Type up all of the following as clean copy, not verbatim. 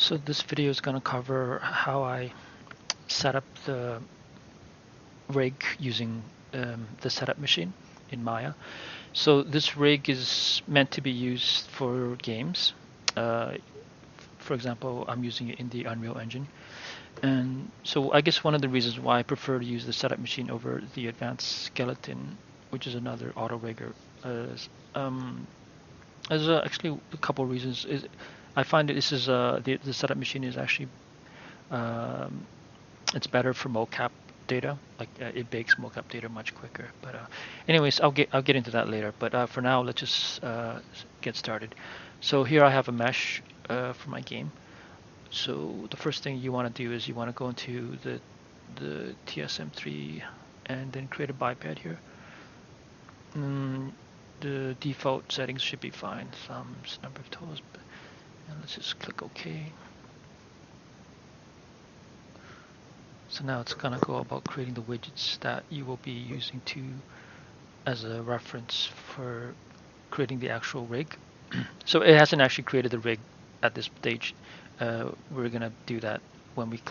So this video is going to cover how I set up the rig using the setup machine in Maya. So this rig is meant to be used for games. For example, I'm using it in the Unreal Engine. And so I guess one of the reasons why I prefer to use the setup machine over the advanced skeleton, which is another auto rigger, is there's actually a couple of reasons. I find that this is the setup machine is actually it's better for mocap data. Like it bakes mocap data much quicker. But anyways, I'll get into that later. But for now, let's just get started. So here I have a mesh for my game. So the first thing you want to do is you want to go into the TSM3 and then create a biped here. The default settings should be fine. Thumbs, number of toes, and let's just click OK. So now it's gonna go about creating the widgets that you will be using as a reference for creating the actual rig. So it hasn't actually created the rig at this stage. We're gonna do that when we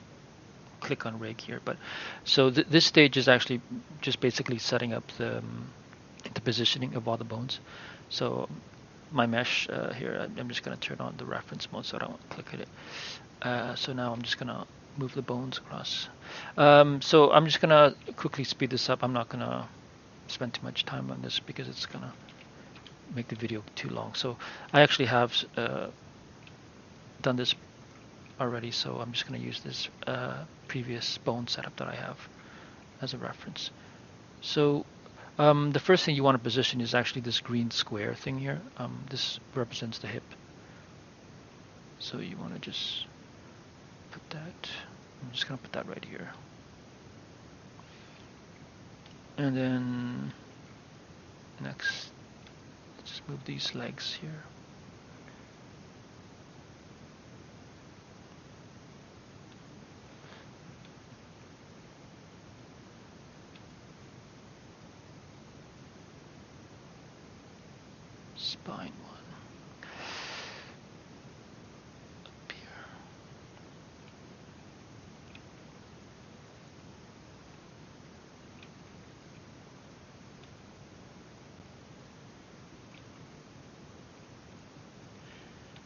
click on rig here. But so this stage is actually just basically setting up the positioning of all the bones. So my mesh here, I'm just gonna turn on the reference mode so I don't click at it. So now I'm just gonna move the bones across. So I'm just gonna quickly speed this up. I'm not gonna spend too much time on this because it's gonna make the video too long. So I actually have done this already, so I'm just gonna use this previous bone setup that I have as a reference. So the first thing you want to position is actually this green square thing here. This represents the hip. So you want to just put that. I'm just going to put that right here. And then next, let's just move these legs here. Spine one. Up here.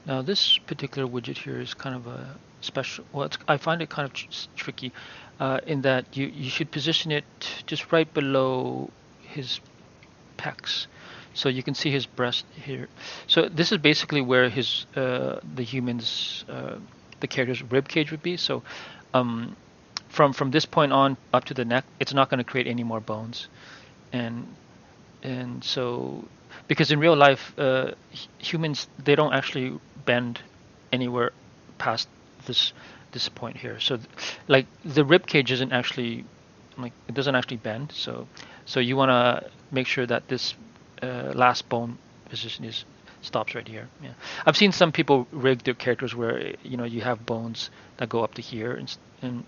Now this particular widget here is kind of a special, well, I find it kind of tricky in that you should position it just right below his pecs. So you can see his breast here. So this is basically where his the human's the character's rib cage would be. So from this point on up to the neck, it's not going to create any more bones, and so because in real life humans, they don't actually bend anywhere past this point here. So like the rib cage isn't actually, like, it doesn't actually bend. So you want to make sure that this last bone position stops right here. Yeah, I've seen some people rig their characters where you have bones that go up to here, and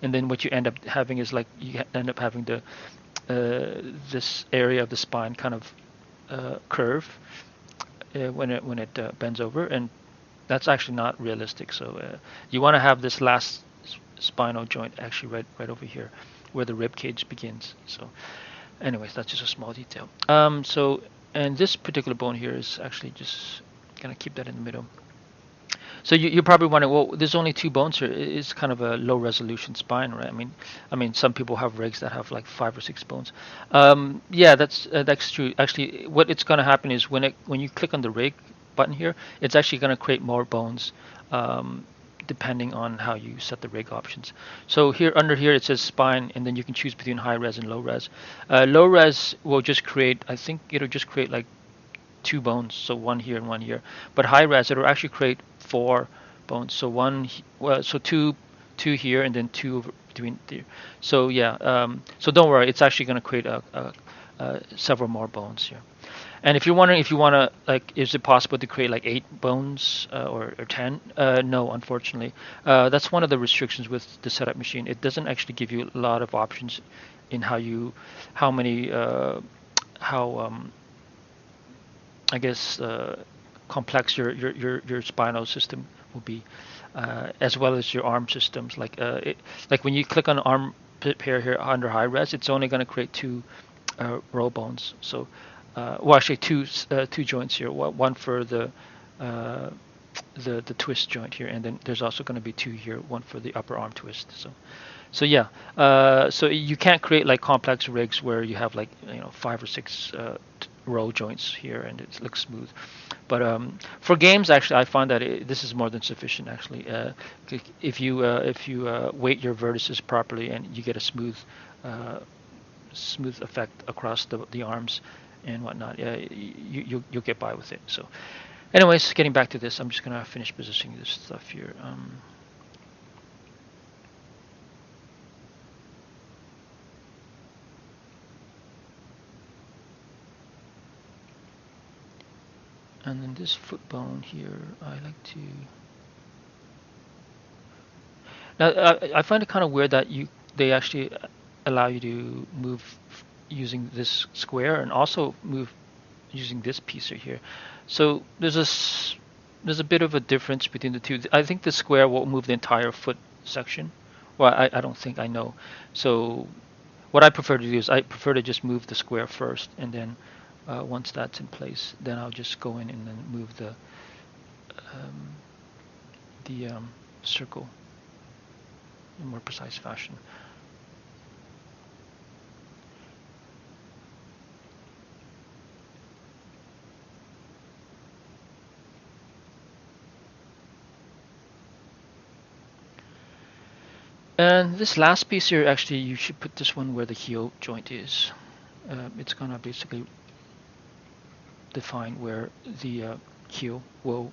then what you end up having is like you end up having the this area of the spine kind of curve when it bends over, and that's actually not realistic. So you want to have this last spinal joint actually right over here where the rib cage begins. So anyways, that's just a small detail. So, and this particular bone here is actually just gonna keep that in the middle. So you're probably wondering, well, there's only two bones here. It's kind of a low resolution spine, right? I mean, some people have rigs that have like 5 or 6 bones. Yeah, that's true. Actually, what it's gonna happen is when you click on the rig button here, it's actually gonna create more bones. Depending on how you set the rig options. So here under here it says spine, and then you can choose between high res and low res. Low res will just create, I think it'll just create like 2 bones, so one here and one here. But high res, it'll actually create 4 bones, so so two here and then 2 between there. So yeah, so don't worry, it's actually going to create several more bones here. And if you're wondering if you want to, like, is it possible to create like 8 bones or 10? No, unfortunately. That's one of the restrictions with the setup machine. It doesn't actually give you a lot of options in how I guess complex your spinal system will be, as well as your arm systems. Like when you click on arm pair here under high res, it's only going to create two row bones. So, well, actually two joints here. One for uh, the twist joint here, and then there's also going to be two here, one for the upper arm twist. So yeah, so you can't create like complex rigs where you have like 5 or 6 row joints here and it looks smooth. But for games, actually, I find that this is more than sufficient. Actually, if you weight your vertices properly and you get a smooth effect across the arms and whatnot, you'll get by with it. So, anyways, getting back to this, I'm just gonna finish positioning this stuff here. And then this foot bone here, I like to. Now, I find it kind of weird that they actually allow you to move using this square and also move using this piece right here. So there's a bit of a difference between the two. I think the square will move the entire foot section. Well, I don't think, I know. So what I prefer to do is I prefer to just move the square first, and then once that's in place, then I'll just go in and then move um, the circle in more precise fashion. And this last piece here, actually, you should put this one where the heel joint is. It's gonna basically define where heel will,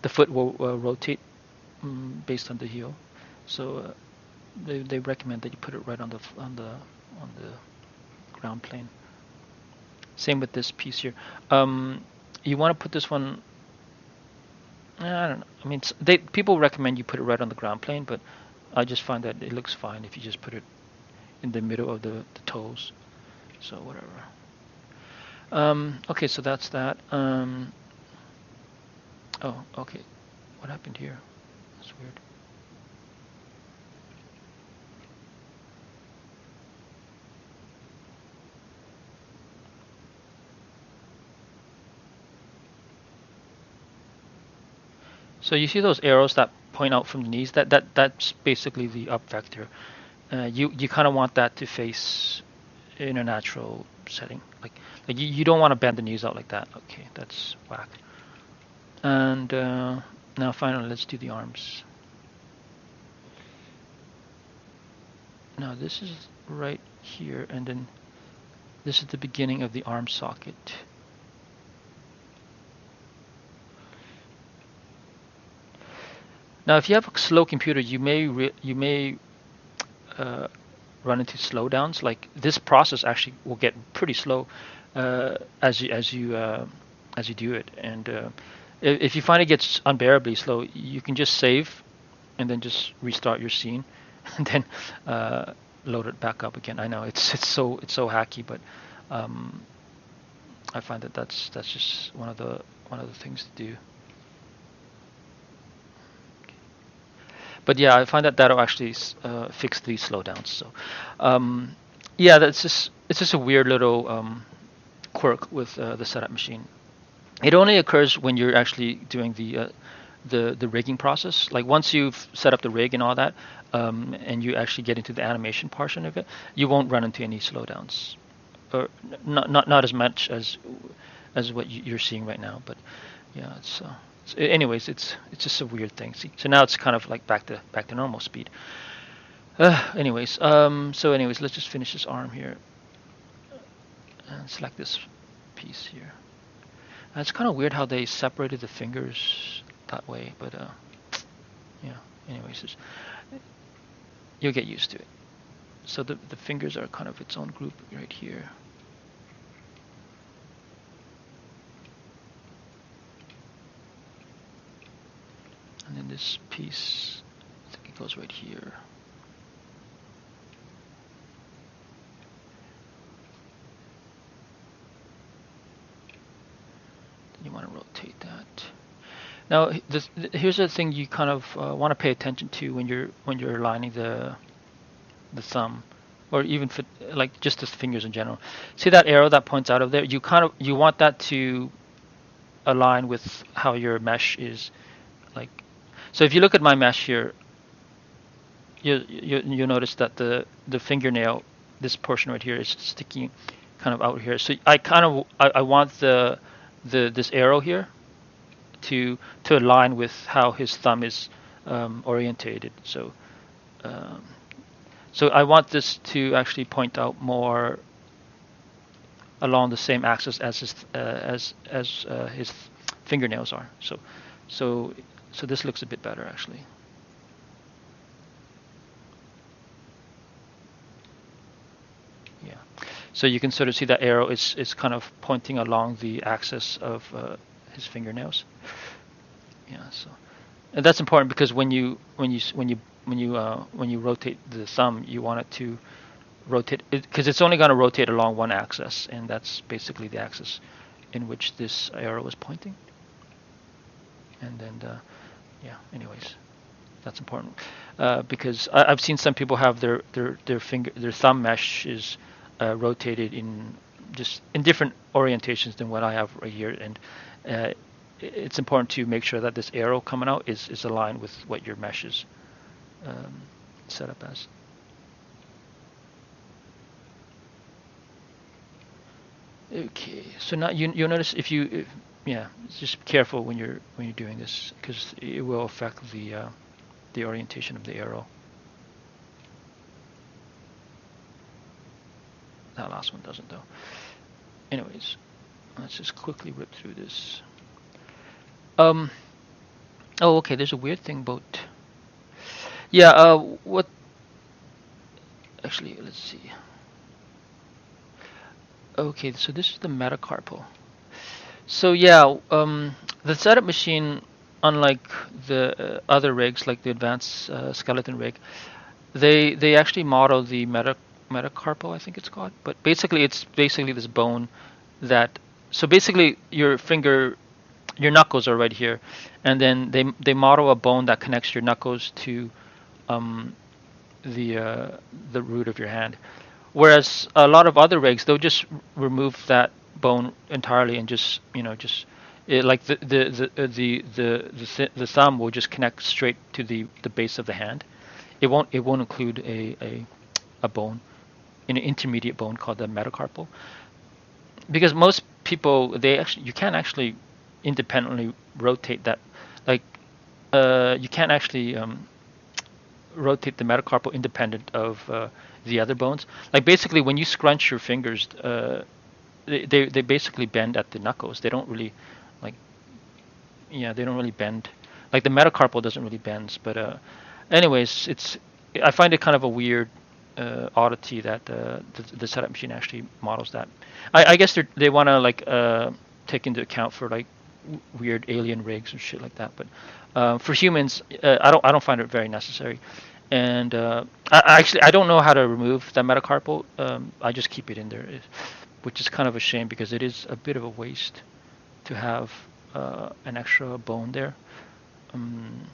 the foot will rotate based on the heel. So they recommend that you put it right on the ground plane. Same with this piece here. You want to put this one. I don't know. I mean, people recommend you put it right on the ground plane, but I just find that it looks fine if you just put it in the middle of the toes. So whatever. Okay, so that's that. Oh, okay. What happened here? That's weird. So you see those arrows that point out from the knees? That's basically the up vector. You kind of want that to face in a natural setting. Like you don't want to bend the knees out like that. Okay, that's whack. And now finally, let's do the arms. Now this is right here, and then this is the beginning of the arm socket. Now, if you have a slow computer, you may run into slowdowns. Like this process actually will get pretty slow as you do it. And if you find it gets unbearably slow, you can just save and then just restart your scene and then load it back up again. I know it's so hacky, but I find that that's just one of the things to do. But yeah, I find that that'll actually fix these slowdowns. So yeah, it's just a weird little quirk with the setup machine. It only occurs when you're actually doing the rigging process. Like once you've set up the rig and all that, and you actually get into the animation portion of it, you won't run into any slowdowns, or not as much as what you're seeing right now. But yeah, anyways, it's just a weird thing. See, so now it's kind of like back to normal speed. Anyways, let's just finish this arm here and select this piece here. And it's kind of weird how they separated the fingers that way, but yeah. Anyways, you'll get used to it. So the fingers are kind of its own group right here. And then this piece, I think it goes right here. Then you want to rotate that. Now, here's the thing you kind of want to pay attention to when you're aligning the thumb, or even for, like just the fingers in general. See that arrow that points out of there? You want that to align with how your mesh is like. So if you look at my mesh here, you notice that the fingernail, this portion right here, is sticking kind of out here. So I want the this arrow here to align with how his thumb is orientated. Um, so I want this to actually point out more along the same axis as his fingernails are. So so this looks a bit better actually. Yeah. So you can sort of see that arrow is kind of pointing along the axis of his fingernails. Yeah. So and that's important because when you rotate the thumb, you want it to rotate it because it's only going to rotate along one axis, and that's basically the axis in which this arrow is pointing. And then, yeah. Anyways, that's important because I've seen some people have their thumb mesh is rotated in just in different orientations than what I have right here, and uh, it's important to make sure that this arrow coming out is aligned with what your mesh is um, set up as. Okay, so now you'll notice yeah, just careful when you're doing this because it will affect the orientation of the arrow. That last one doesn't though. Anyways, let's just quickly rip through this. Um. Oh, okay. There's a weird thing about. Yeah. What? Actually, let's see. Okay, so this is the metacarpal. So yeah, the setup machine, unlike the other rigs like the advanced skeleton rig, they actually model the metacarpal, I think it's called. But basically, it's basically this bone that. So basically, your knuckles are right here, and then they model a bone that connects your knuckles to um, the root of your hand. Whereas a lot of other rigs, they'll just remove that bone entirely and just just like the thumb will just connect straight to the base of the hand. It won't include a bone, an intermediate bone called the metacarpal, because most people they actually you can't actually independently rotate that, like you can't actually rotate the metacarpal independent of the other bones. Like basically, when you scrunch your fingers, they basically bend at the knuckles. They don't really like yeah they don't really bend. Like the metacarpal doesn't really bend. But anyways, it's I find it kind of a weird oddity that the setup machine actually models that. I guess they want to like take into account for like weird alien rigs and shit like that. But for humans, I don't find it very necessary. And I don't know how to remove that metacarpal. I just keep it in there, which is kind of a shame because it is a bit of a waste to have an extra bone there. Um,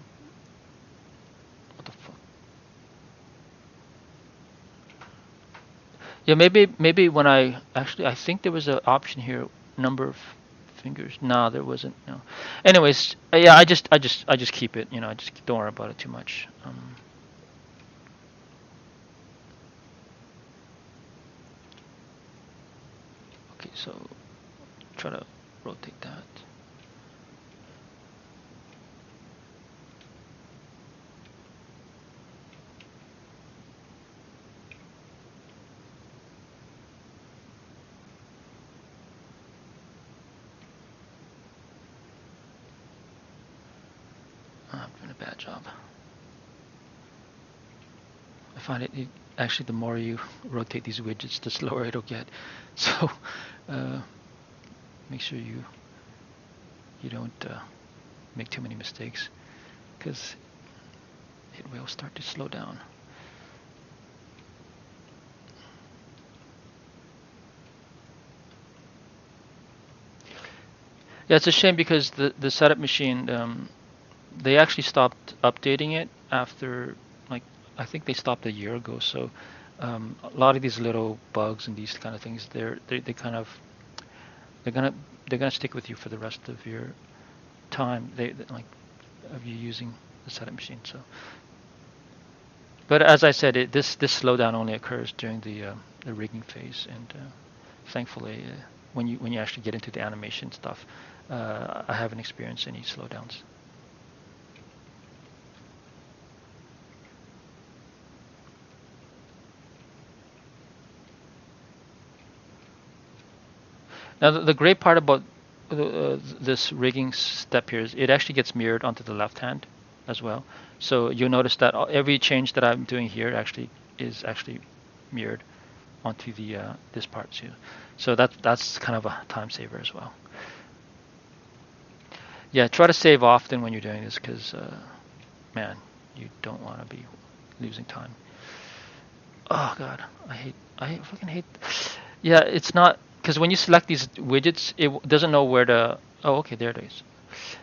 what the fuck? Yeah, maybe when I think there was an option here, number of fingers. No, there wasn't. No. Anyways, yeah, I just keep it. I just don't worry about it too much. Okay, so try to rotate that. I'm doing a bad job. I find it actually the more you rotate these widgets, the slower it'll get. So uh, make sure you don't make too many mistakes because it will start to slow down. Yeah, it's a shame because the setup machine, they actually stopped updating it after, like, I think they stopped a year ago. So a lot of these little bugs and these kind of things, they kind of they're gonna they're gonna stick with you for the rest of your time. Like of you using the setup machine. So, but as I said, this slowdown only occurs during the rigging phase, and thankfully, when you actually get into the animation stuff, I haven't experienced any slowdowns. Now, the great part about this rigging step here is it actually gets mirrored onto the left hand as well. So you'll notice that every change that I'm doing here actually is actually mirrored onto the this part too. So that's kind of a time saver as well. Yeah, try to save often when you're doing this because, man, you don't want to be losing time. Oh God, I fucking hate. Yeah, it's not because when you select these widgets, it doesn't know where to. Oh, okay, there it is.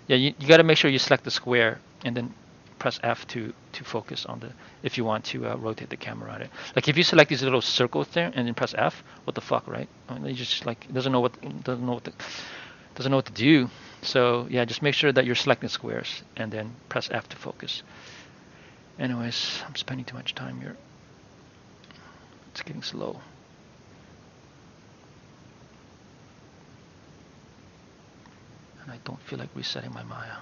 Yeah, you got to make sure you select the square and then press F to focus on the if you want to rotate the camera on it. Like if you select these little circles there and then press F, what the fuck, right? I mean, you just like it doesn't know what to do. So yeah, just make sure that you're selecting squares and then press F to focus. Anyways, I'm spending too much time here. It's getting slow. And I don't feel like resetting my Maya.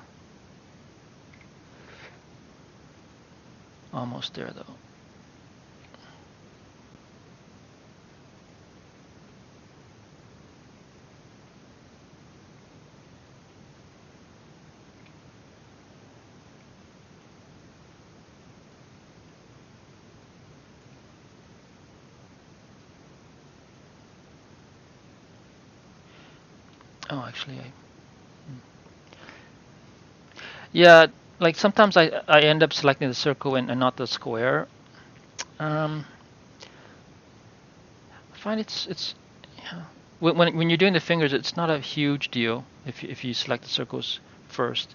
Almost there though. Oh, actually, yeah, like sometimes I end up selecting the circle and not the square. Um, I find it's yeah. When you're doing the fingers, it's not a huge deal if you select the circles first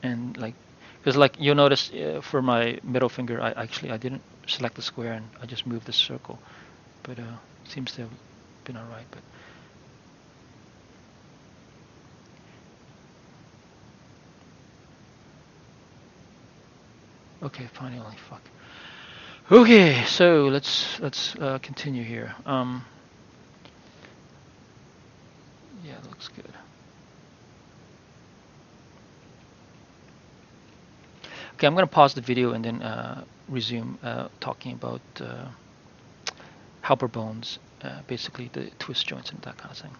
and like because like you'll notice for my middle finger, I didn't select the square and I just moved the circle, but seems to have been all right. But okay, finally, fuck. Okay, so let's continue here. Yeah, it looks good. Okay, I'm gonna pause the video and then resume talking about helper bones, basically the twist joints and that kind of thing.